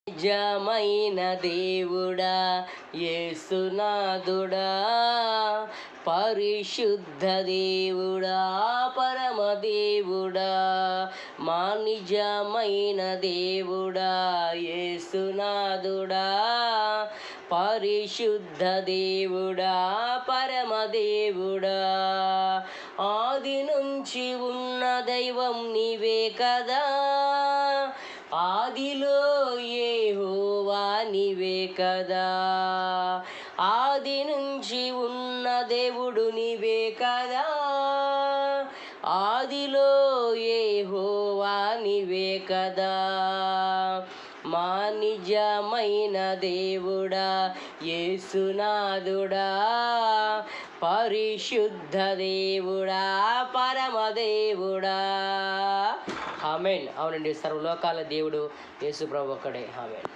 నిజమైన దేవుడా యేసునాథుడా, పరిశుద్ధ దేవుడా పరమదేవుడా, మా నిజమైన దేవుడా యేసునాథుడా, పరిశుద్ధ దేవుడా పరమదేవుడా. ఆది నుంచి ఉన్న దైవం నీవే కదా, ఆదిలో యెహోవా నీవే కదా, ఆది నుంచి ఉన్న దేవుడు నీవే కదా, ఆదిలో యెహోవా నీవే కదా. మా నిజమైన దేవుడా యేసునాథుడా, పరిశుద్ధ దేవుడా పరమదేవుడా. ఆమేన్. అవునండి, సర్వలోకాల దేవుడు యేసు ప్రభు ఒక్కడే. ఆమేన్.